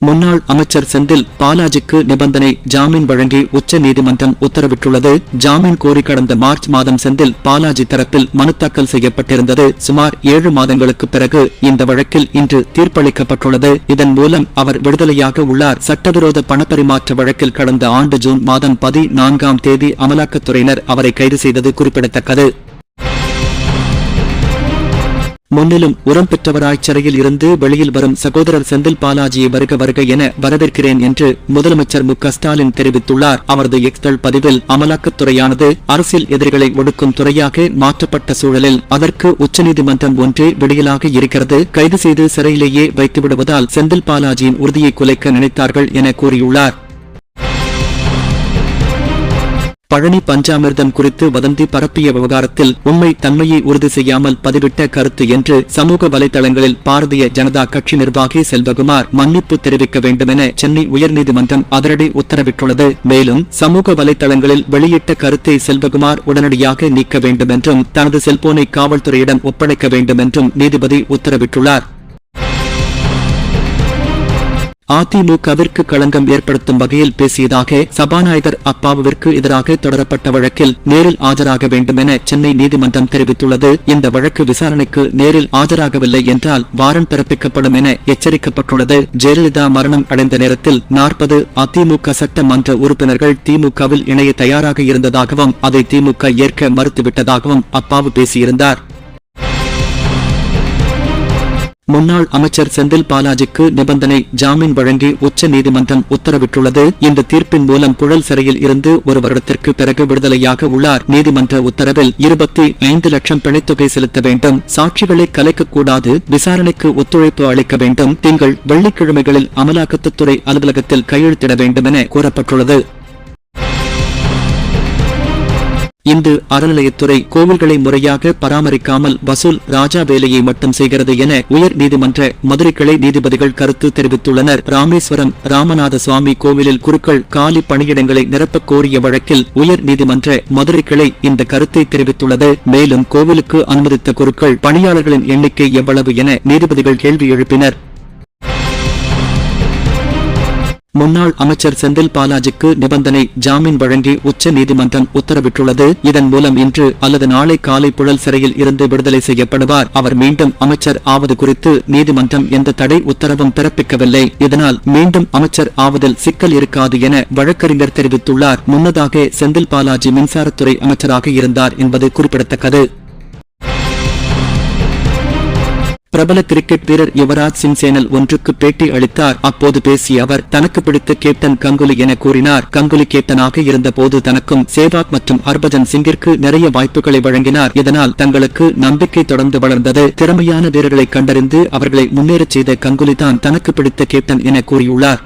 முன்னாள் அமைச்சர் செந்தில் பாலாஜிக்கு நிபந்தனை ஜாமீன் வழங்கி உச்ச நீதிமன்றம் உத்தரவிட்டுள்ளது. ஜாமீன் கோரி கடந்த மார்ச் மாதம் செந்தில் பாலாஜி தரப்பில் மனு தாக்கல் செய்யப்பட்டிருந்தது. சுமார் 7 மாதங்களுக்கு பிறகு இந்த வழக்கில் இன்று தீர்ப்பளிக்கப்பட்டுள்ளது. இதன் மூலம் அவர் விடுதலையாக உள்ளார். சட்டவிரோத பணப்பரிமாற்ற வழக்கில் கடந்த ஆண்டு ஜூன் மாதம் 14ஆம் தேதி அமலாக்கத்துறையினர் அவரை கைது செய்தது குறிப்பிடத்தக்கது. முன்னிலும் உரம் பெற்றவராய் சிறையில் இருந்து வெளியில் வரும் சகோதரர் செந்தில் பாலாஜியை வருக வருக என வரவேற்கிறேன் என்று முதலமைச்சர் மு.க.ஸ்டாலின் தெரிவித்துள்ளார். அவரது எக்ஸ்தல் பதிவில் அமலாக்கத்துறையானது அரசியல் எதிரிகளை ஒடுக்கும் துறையாக மாற்றப்பட்ட சூழலில் அதற்கு உச்சநீதிமன்றம் ஒன்றே விடியலாக இருக்கிறது. கைது செய்து சிறையிலேயே வைத்துவிடுவதால் செந்தில் பாலாஜியின் உறுதியை குலைக்க நினைத்தார்கள் என கூறியுள்ளார். பழனி பஞ்சாமிர்தம் குறித்து வதந்தி பரப்பிய விவகாரத்தில் உண்மை தன்மையை உறுதி செய்யாமல் பதிவிட்ட கருத்து என்று சமூக வலைதளங்களில் பாரதிய ஜனதா கட்சி நிர்வாகி செல்வகுமார் மன்னிப்பு தெரிவிக்க வேண்டுமென சென்னை உயர்நீதிமன்றம் அதிரடி உத்தரவிட்டுள்ளது. மேலும் சமூக வலைதளங்களில் வெளியிட்ட கருத்தை செல்வகுமார் உடனடியாக நீக்க வேண்டுமென்றும் தனது செல்போனை காவல்துறையிடம் ஒப்படைக்க வேண்டுமென்றும் நீதிபதி உத்தரவிட்டுள்ளார். அதிமுகவிற்கு களங்கம் ஏற்படுத்தும் வகையில் பேசியதாக சபாநாயகர் அப்பாவுவிற்கு எதிராக தொடரப்பட்ட வழக்கில் நேரில் ஆஜராக வேண்டும் என சென்னை நீதிமன்றம் தெரிவித்துள்ளது. இந்த வழக்கு விசாரணைக்கு நேரில் ஆஜராகவில்லை என்றால் வாரண்ட் பிறப்பிக்கப்படும் என எச்சரிக்கப்பட்டுள்ளது. ஜெயலலிதா மரணம் அடைந்த நேரத்தில் 40 அதிமுக சட்டமன்ற உறுப்பினர்கள் திமுகவில் இணைய தயாராக இருந்ததாகவும் அதை திமுக ஏற்க மறுத்துவிட்டதாகவும் அப்பாவு பேசியிருந்தார். முன்னாள் அமைச்சர் செந்தில் பாலாஜிக்கு நிபந்தனை ஜாமீன் வழங்கி உச்ச நீதிமன்றம் உத்தரவிட்டுள்ளது. இந்த தீர்ப்பின் மூலம் புழல் சிறையில் இருந்து 1 வருடத்திற்கு பிறகு விடுதலையாக உள்ளார். நீதிமன்ற உத்தரவில் 25 லட்சம் பிணைத்தொகை செலுத்த வேண்டும், சாட்சிகளை கலைக்கக்கூடாது, விசாரணைக்கு ஒத்துழைப்பு அளிக்க வேண்டும், திங்கள் வெள்ளிக்கிழமைகளில் அமலாக்கத்துறை அலுவலகத்தில் கையெழுத்திட வேண்டும் என கூறப்பட்டுள்ளது. இந்து அறநிலையத்துறை கோவில்களை முறையாக பராமரிக்காமல் வசூல் ராஜா வேலையை மட்டும் செய்கிறது என உயர் நீதிமன்ற மதுரை கிளை நீதிபதிகள் கருத்து தெரிவித்துள்ளனர். ராமேஸ்வரம் ராமநாத சுவாமி கோவிலில் குருக்கள் காலி பணியிடங்களை நிரப்பக் கோரிய வழக்கில் உயர் நீதிமன்ற மதுரை கிளை இந்த கருத்தை தெரிவித்துள்ளது. மேலும் கோவிலுக்கு அனுமதித்த குருக்கள் பணியாளர்களின் எண்ணிக்கை எவ்வளவு என நீதிபதிகள் கேள்வி எழுப்பினர். முன்னாள் அமைச்சர் செந்தில் பாலாஜிக்கு நிபந்தனை ஜாமீன் வழங்கி உச்ச நீதிமன்றம் உத்தரவிட்டுள்ளது. இதன் மூலம் இன்று அல்லது நாளை காலை புழல் சிறையில் இருந்து விடுதலை செய்யப்படுவார். அவர் மீண்டும் அமைச்சர் ஆவது குறித்து நீதிமன்றம் எந்த தடை உத்தரவும் பிறப்பிக்கவில்லை. இதனால் மீண்டும் அமைச்சர் ஆவதில் சிக்கல் இருக்காது என வழக்கறிஞர் தெரிவித்துள்ளார். முன்னதாக செந்தில் பாலாஜி மின்சாரத்துறை அமைச்சராக இருந்தார் என்பது குறிப்பிடத்தக்கது. பிரபல கிரிக்கெட் வீரர் யுவராஜ் சிங் சேனல் ஒன்றுக்கு பேட்டி அளித்தார். அப்போது பேசிய அவர் தனக்கு பிடித்த கேப்டன் கங்குலி என கூறினார். கங்குலி கேப்டனாக இருந்த போது தனக்கும் சேவாக் மற்றும் ஹர்பஜன் சிங்கிற்கு நிறைய வாய்ப்புகளை வழங்கினார். இதனால் தங்களுக்கு நம்பிக்கை தொடர்ந்து வளர்ந்தது. திறமையான வீரர்களை கண்டறிந்து அவர்களை முன்னேறச் செய்த கங்குலி தான் தனக்கு பிடித்த கேப்டன் என கூறியுள்ளார்.